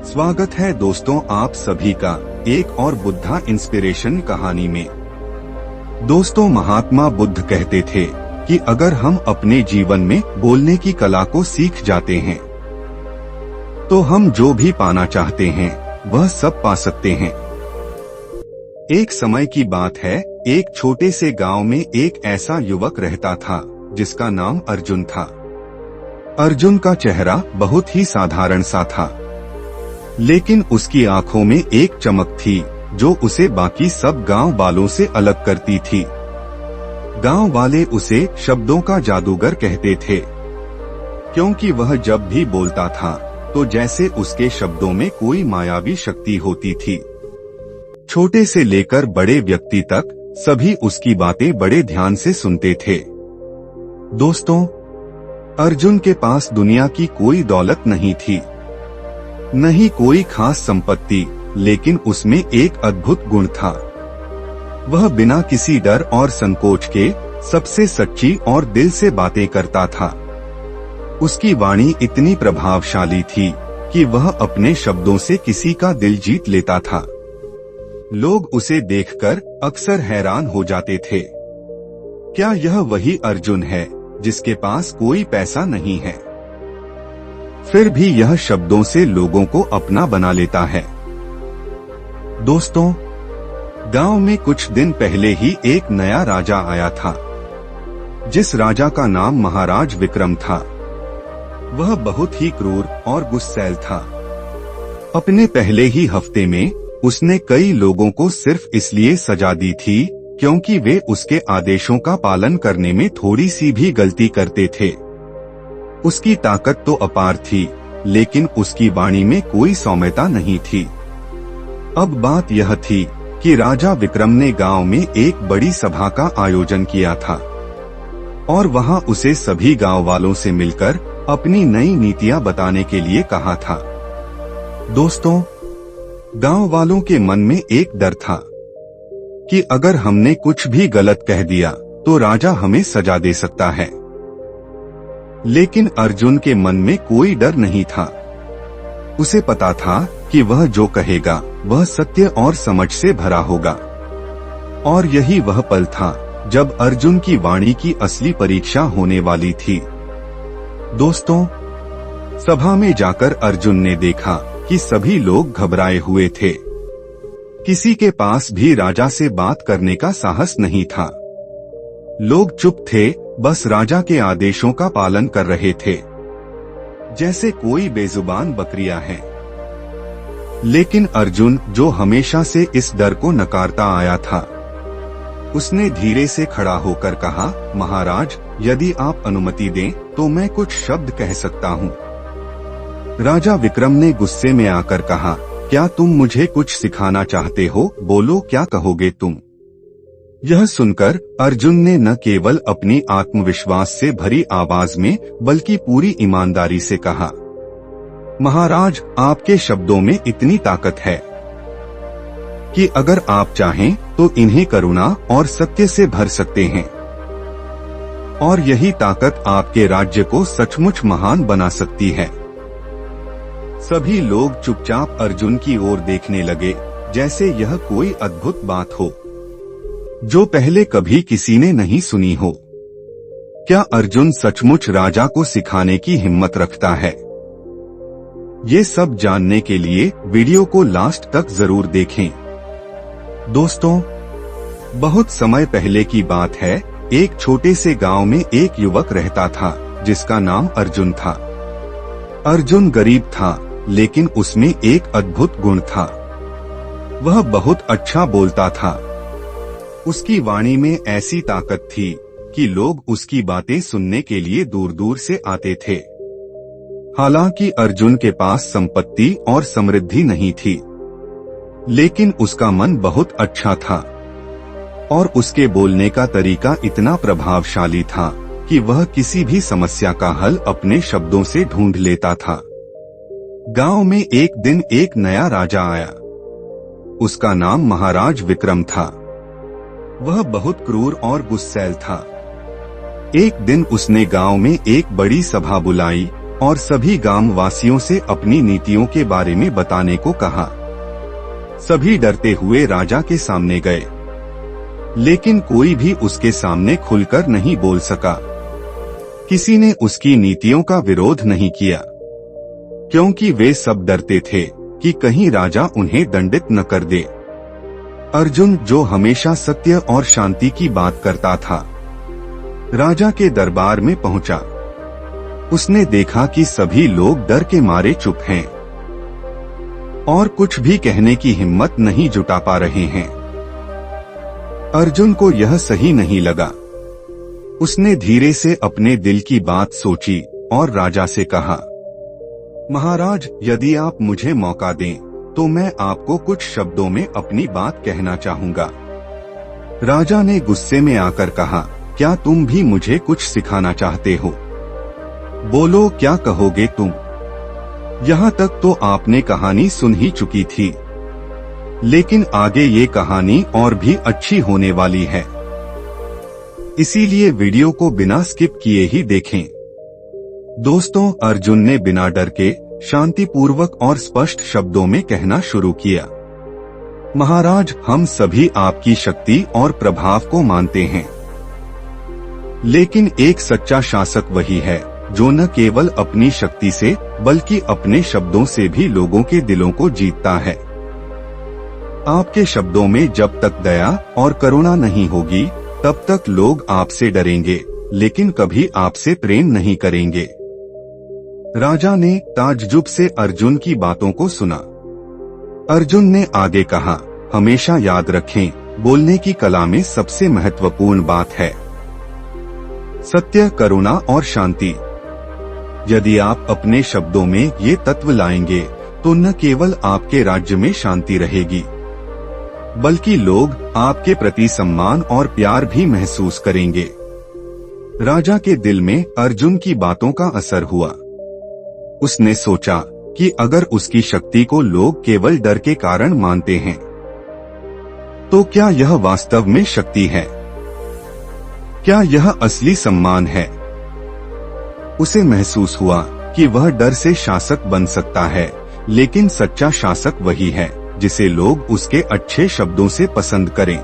स्वागत है दोस्तों आप सभी का एक और बुद्धा इंस्पिरेशन कहानी में। दोस्तों, महात्मा बुद्ध कहते थे कि अगर हम अपने जीवन में बोलने की कला को सीख जाते हैं तो हम जो भी पाना चाहते हैं वह सब पा सकते हैं। एक समय की बात है, एक छोटे से गांव में एक ऐसा युवक रहता था जिसका नाम अर्जुन था। अर्जुन का चेहरा बहुत ही साधारण सा था, लेकिन उसकी आंखों में एक चमक थी जो उसे बाकी सब गांव वालों से अलग करती थी। गांव वाले उसे शब्दों का जादूगर कहते थे, क्योंकि वह जब भी बोलता था तो जैसे उसके शब्दों में कोई मायावी शक्ति होती थी। छोटे से लेकर बड़े व्यक्ति तक सभी उसकी बातें बड़े ध्यान से सुनते थे। दोस्तों, अर्जुन के पास दुनिया की कोई दौलत नहीं थी, न ही कोई खास संपत्ति, लेकिन उसमें एक अद्भुत गुण था। वह बिना किसी डर और संकोच के सबसे सच्ची और दिल से बातें करता था। उसकी वाणी इतनी प्रभावशाली थी कि वह अपने शब्दों से किसी का दिल जीत लेता था। लोग उसे देखकर अक्सर हैरान हो जाते थे, क्या यह वही अर्जुन है जिसके पास कोई पैसा नहीं है, फिर भी यह शब्दों से लोगों को अपना बना लेता है। दोस्तों, गांव में कुछ दिन पहले ही एक नया राजा आया था। जिस राजा का नाम महाराज विक्रम था, वह बहुत ही क्रूर और गुस्सैल था। अपने पहले ही हफ्ते में उसने कई लोगों को सिर्फ इसलिए सजा दी थी क्योंकि वे उसके आदेशों का पालन करने में थोड़ी सी भी गलती करते थे। उसकी ताकत तो अपार थी, लेकिन उसकी वाणी में कोई सौम्यता नहीं थी। अब बात यह थी कि राजा विक्रम ने गांव में एक बड़ी सभा का आयोजन किया था और वहां उसे सभी गांव वालों से मिलकर अपनी नई नीतियां बताने के लिए कहा था। दोस्तों, गांव वालों के मन में एक डर था कि अगर हमने कुछ भी गलत कह दिया तो राजा हमें सजा दे सकता है। लेकिन अर्जुन के मन में कोई डर नहीं था। उसे पता था कि वह जो कहेगा वह सत्य और समझ से भरा होगा। और यही वह पल था जब अर्जुन की वाणी की असली परीक्षा होने वाली थी। दोस्तों, सभा में जाकर अर्जुन ने देखा कि सभी लोग घबराए हुए थे। किसी के पास भी राजा से बात करने का साहस नहीं था। लोग चुप थे, बस राजा के आदेशों का पालन कर रहे थे, जैसे कोई बेजुबान बकरियां हैं। लेकिन अर्जुन, जो हमेशा से इस डर को नकारता आया था, उसने धीरे से खड़ा होकर कहा, महाराज, यदि आप अनुमति दें तो मैं कुछ शब्द कह सकता हूँ। राजा विक्रम ने गुस्से में आकर कहा, क्या तुम मुझे कुछ सिखाना चाहते हो? बोलो, क्या कहोगे तुम? यह सुनकर अर्जुन ने न केवल अपनी आत्मविश्वास से भरी आवाज में बल्कि पूरी ईमानदारी से कहा, महाराज, आपके शब्दों में इतनी ताकत है कि अगर आप चाहें तो इन्हें करुणा और सत्य से भर सकते हैं, और यही ताकत आपके राज्य को सचमुच महान बना सकती है। सभी लोग चुपचाप अर्जुन की ओर देखने लगे, जैसे यह कोई अद्भुत बात हो जो पहले कभी किसी ने नहीं सुनी हो। क्या अर्जुन सचमुच राजा को सिखाने की हिम्मत रखता है? ये सब जानने के लिए वीडियो को लास्ट तक जरूर देखें। दोस्तों, बहुत समय पहले की बात है, एक छोटे से गांव में एक युवक रहता था जिसका नाम अर्जुन था। अर्जुन गरीब था, लेकिन उसमें एक अद्भुत गुण था। वह बहुत अच्छा बोलता था। उसकी वाणी में ऐसी ताकत थी कि लोग उसकी बातें सुनने के लिए दूर दूर से आते थे। हालांकि अर्जुन के पास संपत्ति और समृद्धि नहीं थी, लेकिन उसका मन बहुत अच्छा था और उसके बोलने का तरीका इतना प्रभावशाली था कि वह किसी भी समस्या का हल अपने शब्दों से ढूंढ लेता था। गांव में एक दिन एक नया राजा आया। उसका नाम महाराज विक्रम था। वह बहुत क्रूर और गुस्सैल था। एक दिन उसने गांव में एक बड़ी सभा बुलाई और सभी गांव वासियों से अपनी नीतियों के बारे में बताने को कहा। सभी डरते हुए राजा के सामने गए, लेकिन कोई भी उसके सामने खुलकर नहीं बोल सका। किसी ने उसकी नीतियों का विरोध नहीं किया, क्योंकि वे सब डरते थे कि कहीं राजा उन्हें दंडित न कर दे। अर्जुन, जो हमेशा सत्य और शांति की बात करता था, राजा के दरबार में पहुंचा। उसने देखा कि सभी लोग डर के मारे चुप हैं और कुछ भी कहने की हिम्मत नहीं जुटा पा रहे हैं। अर्जुन को यह सही नहीं लगा। उसने धीरे से अपने दिल की बात सोची और राजा से कहा, महाराज, यदि आप मुझे मौका दें तो मैं आपको कुछ शब्दों में अपनी बात कहना चाहूंगा। राजा ने गुस्से में आकर कहा, क्या तुम भी मुझे कुछ सिखाना चाहते हो? बोलो, क्या कहोगे तुम? यहाँ तक तो आपने कहानी सुन ही चुकी थी, लेकिन आगे ये कहानी और भी अच्छी होने वाली है, इसीलिए वीडियो को बिना स्किप किए ही देखें। दोस्तों, अर्जुन ने बिना डर के शांतिपूर्वक और स्पष्ट शब्दों में कहना शुरू किया, महाराज, हम सभी आपकी शक्ति और प्रभाव को मानते हैं, लेकिन एक सच्चा शासक वही है जो न केवल अपनी शक्ति से बल्कि अपने शब्दों से भी लोगों के दिलों को जीतता है। आपके शब्दों में जब तक दया और करुणा नहीं होगी, तब तक लोग आपसे डरेंगे, लेकिन कभी आपसे प्रेम नहीं करेंगे। राजा ने ताज्जुब से अर्जुन की बातों को सुना। अर्जुन ने आगे कहा, हमेशा याद रखें, बोलने की कला में सबसे महत्वपूर्ण बात है सत्य, करुणा और शांति। यदि आप अपने शब्दों में ये तत्व लाएंगे तो न केवल आपके राज्य में शांति रहेगी, बल्कि लोग आपके प्रति सम्मान और प्यार भी महसूस करेंगे। राजा के दिल में अर्जुन की बातों का असर हुआ। उसने सोचा कि अगर उसकी शक्ति को लोग केवल डर के कारण मानते हैं, तो क्या यह वास्तव में शक्ति है? क्या यह असली सम्मान है? उसे महसूस हुआ कि वह डर से शासक बन सकता है, लेकिन सच्चा शासक वही है जिसे लोग उसके अच्छे शब्दों से पसंद करें।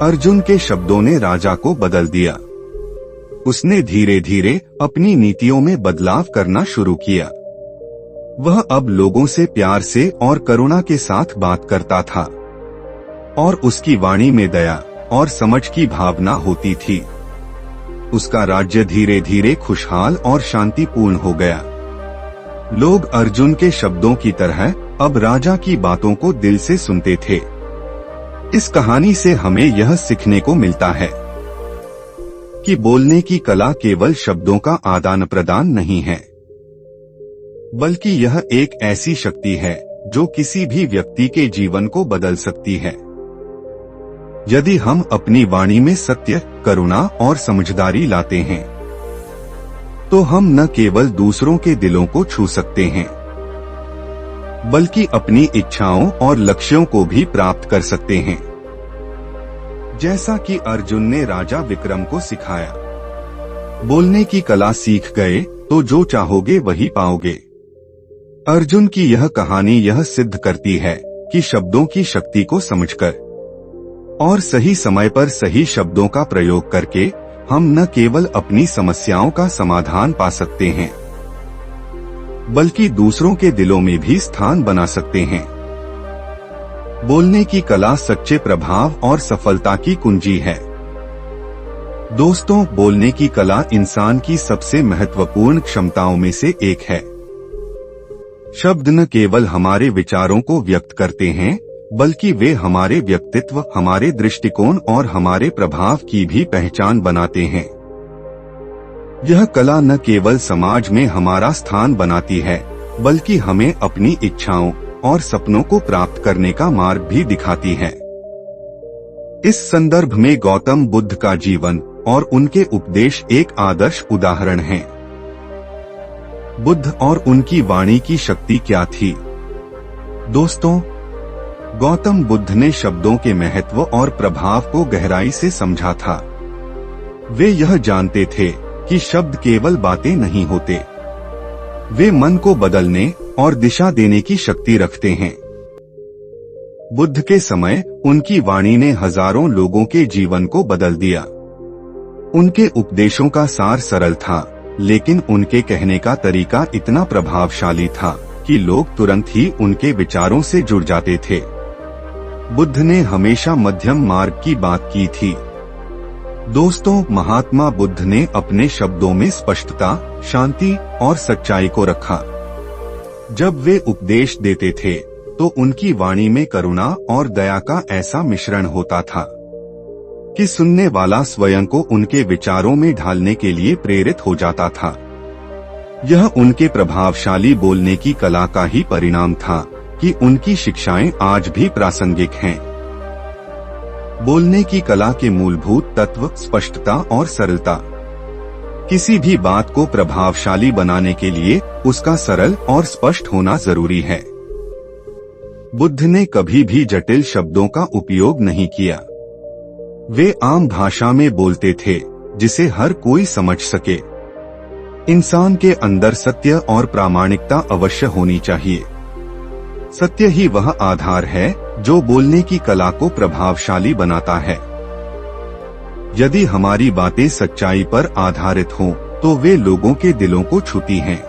अर्जुन के शब्दों ने राजा को बदल दिया। उसने धीरे धीरे अपनी नीतियों में बदलाव करना शुरू किया। वह अब लोगों से प्यार से और करुणा के साथ बात करता था, और उसकी वाणी में दया और समझ की भावना होती थी। उसका राज्य धीरे धीरे खुशहाल और शांतिपूर्ण हो गया। लोग अर्जुन के शब्दों की तरह अब राजा की बातों को दिल से सुनते थे। इस कहानी से हमें यह सीखने को मिलता है कि बोलने की कला केवल शब्दों का आदान प्रदान नहीं है, बल्कि यह एक ऐसी शक्ति है जो किसी भी व्यक्ति के जीवन को बदल सकती है। यदि हम अपनी वाणी में सत्य, करुणा और समझदारी लाते हैं, तो हम न केवल दूसरों के दिलों को छू सकते हैं, बल्कि अपनी इच्छाओं और लक्ष्यों को भी प्राप्त कर सकते हैं, जैसा कि अर्जुन ने राजा विक्रम को सिखाया। बोलने की कला सीख गए तो जो चाहोगे वही पाओगे। अर्जुन की यह कहानी यह सिद्ध करती है कि शब्दों की शक्ति को समझकर और सही समय पर सही शब्दों का प्रयोग करके हम न केवल अपनी समस्याओं का समाधान पा सकते हैं, बल्कि दूसरों के दिलों में भी स्थान बना सकते हैं। बोलने की कला सच्चे प्रभाव और सफलता की कुंजी है। दोस्तों, बोलने की कला इंसान की सबसे महत्वपूर्ण क्षमताओं में से एक है। शब्द न केवल हमारे विचारों को व्यक्त करते हैं, बल्कि वे हमारे व्यक्तित्व, हमारे दृष्टिकोण और हमारे प्रभाव की भी पहचान बनाते हैं। यह कला न केवल समाज में हमारा स्थान बनाती है, बल्कि हमें अपनी इच्छाओं और सपनों को प्राप्त करने का मार्ग भी दिखाती है। इस संदर्भ में गौतम बुद्ध का जीवन और उनके उपदेश एक आदर्श उदाहरण हैं। बुद्ध और उनकी वाणी की शक्ति क्या थी? दोस्तों, गौतम बुद्ध ने शब्दों के महत्व और प्रभाव को गहराई से समझा था। वे यह जानते थे कि शब्द केवल बातें नहीं होते, वे मन को बदलने और दिशा देने की शक्ति रखते हैं। बुद्ध के समय उनकी वाणी ने हजारों लोगों के जीवन को बदल दिया। उनके उपदेशों का सार सरल था, लेकिन उनके कहने का तरीका इतना प्रभावशाली था कि लोग तुरंत ही उनके विचारों से जुड़ जाते थे। बुद्ध ने हमेशा मध्यम मार्ग की बात की थी। दोस्तों, महात्मा बुद्ध ने अपने शब्दों में स्पष्टता, शांति और सच्चाई को रखा। जब वे उपदेश देते थे तो उनकी वाणी में करुणा और दया का ऐसा मिश्रण होता था कि सुनने वाला स्वयं को उनके विचारों में ढालने के लिए प्रेरित हो जाता था। यह उनके प्रभावशाली बोलने की कला का ही परिणाम था कि उनकी शिक्षाएं आज भी प्रासंगिक हैं। बोलने की कला के मूलभूत तत्व स्पष्टता और सरलता। किसी भी बात को प्रभावशाली बनाने के लिए उसका सरल और स्पष्ट होना जरूरी है। बुद्ध ने कभी भी जटिल शब्दों का उपयोग नहीं किया। वे आम भाषा में बोलते थे जिसे हर कोई समझ सके। इंसान के अंदर सत्य और प्रामाणिकता अवश्य होनी चाहिए। सत्य ही वह आधार है जो बोलने की कला को प्रभावशाली बनाता है। यदि हमारी बातें सच्चाई पर आधारित हों, तो वे लोगों के दिलों को छूती हैं।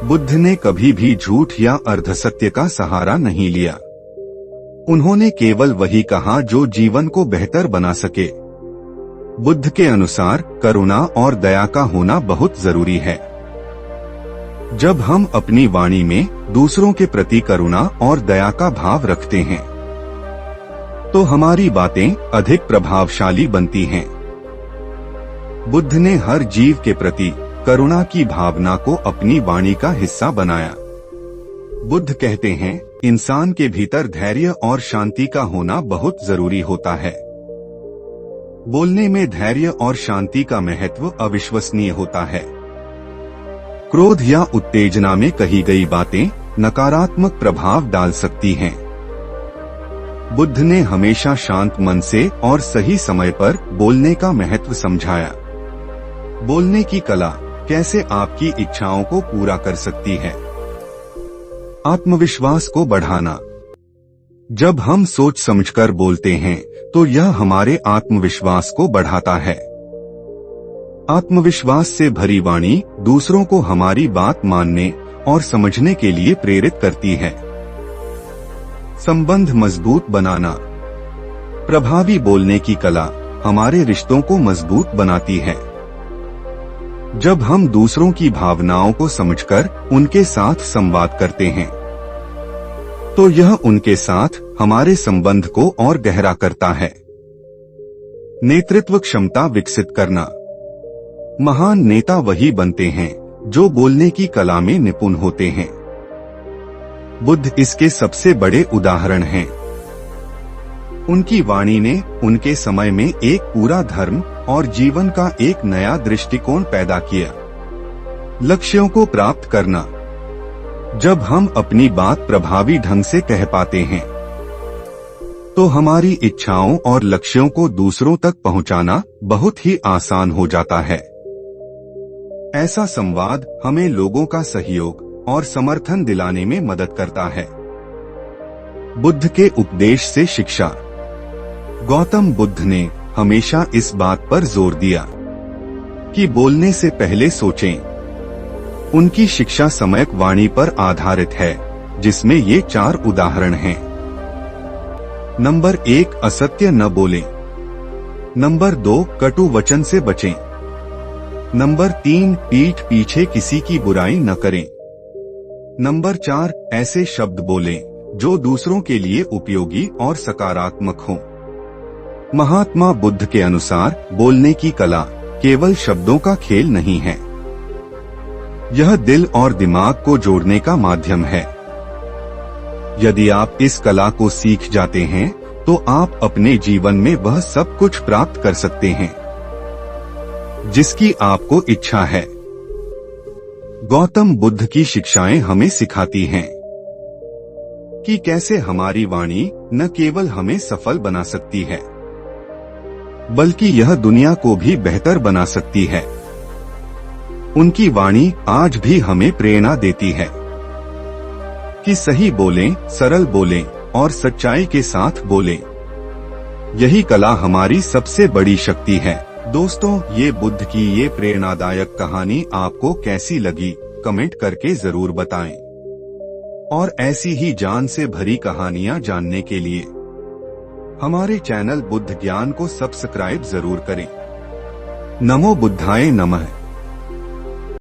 बुद्ध ने कभी भी झूठ या अर्धसत्य का सहारा नहीं लिया। उन्होंने केवल वही कहा जो जीवन को बेहतर बना सके। बुद्ध के अनुसार करुणा और दया का होना बहुत जरूरी है। जब हम अपनी वाणी में दूसरों के प्रति करुणा और दया का भाव रखते हैं, तो हमारी बातें अधिक प्रभावशाली बनती हैं। बुद्ध ने हर जीव के प्रति करुणा की भावना को अपनी वाणी का हिस्सा बनाया। बुद्ध कहते हैं, इंसान के भीतर धैर्य और शांति का होना बहुत जरूरी होता है। बोलने में धैर्य और शांति का महत्व अविश्वसनीय होता है। क्रोध या उत्तेजना में कही गई बातें नकारात्मक प्रभाव डाल सकती हैं। बुद्ध ने हमेशा शांत मन से और सही समय पर बोलने का महत्व समझाया। बोलने की कला कैसे आपकी इच्छाओं को पूरा कर सकती है। आत्मविश्वास को बढ़ाना। जब हम सोच समझकर बोलते हैं तो यह हमारे आत्मविश्वास को बढ़ाता है। आत्मविश्वास से भरी वाणी दूसरों को हमारी बात मानने और समझने के लिए प्रेरित करती है। संबंध मजबूत बनाना। प्रभावी बोलने की कला हमारे रिश्तों को मजबूत बनाती है। जब हम दूसरों की भावनाओं को समझकर उनके साथ संवाद करते हैं, तो यह उनके साथ हमारे संबंध को और गहरा करता है। नेतृत्व क्षमता विकसित करना। महान नेता वही बनते हैं जो बोलने की कला में निपुण होते हैं। बुद्ध इसके सबसे बड़े उदाहरण हैं। उनकी वाणी ने उनके समय में एक पूरा धर्म और जीवन का एक नया दृष्टिकोण पैदा किया। लक्ष्यों को प्राप्त करना। जब हम अपनी बात प्रभावी ढंग से कह पाते हैं, तो हमारी इच्छाओं और लक्ष्यों को दूसरों तक पहुंचाना बहुत ही आसान हो जाता है। ऐसा संवाद हमें लोगों का सहयोग और समर्थन दिलाने में मदद करता है। बुद्ध के उपदेश से शिक्षा। गौतम बुद्ध ने हमेशा इस बात पर जोर दिया कि बोलने से पहले सोचें। उनकी शिक्षा सम्यक वाणी पर आधारित है, जिसमें ये 4 उदाहरण हैं। नंबर 1, असत्य न बोलें। नंबर 2, कटु वचन से बचें। नंबर 3, पीठ पीछे किसी की बुराई न करें। नंबर 4, ऐसे शब्द बोलें जो दूसरों के लिए उपयोगी और सकारात्मक हों। महात्मा बुद्ध के अनुसार बोलने की कला केवल शब्दों का खेल नहीं है। यह दिल और दिमाग को जोड़ने का माध्यम है। यदि आप इस कला को सीख जाते हैं, तो आप अपने जीवन में वह सब कुछ प्राप्त कर सकते हैं जिसकी आपको इच्छा है। गौतम बुद्ध की शिक्षाएं हमें सिखाती हैं कि कैसे हमारी वाणी न केवल हमें सफल बना सकती है, बल्कि यह दुनिया को भी बेहतर बना सकती है। उनकी वाणी आज भी हमें प्रेरणा देती है कि सही बोलें, सरल बोलें और सच्चाई के साथ बोलें। यही कला हमारी सबसे बड़ी शक्ति है। दोस्तों, ये बुद्ध की ये प्रेरणादायक कहानी आपको कैसी लगी, कमेंट करके जरूर बताएं। और ऐसी ही जान से भरी कहानियां जानने के लिए हमारे चैनल बुद्ध ज्ञान को सब्सक्राइब जरूर करें। नमो बुद्धाय नमः।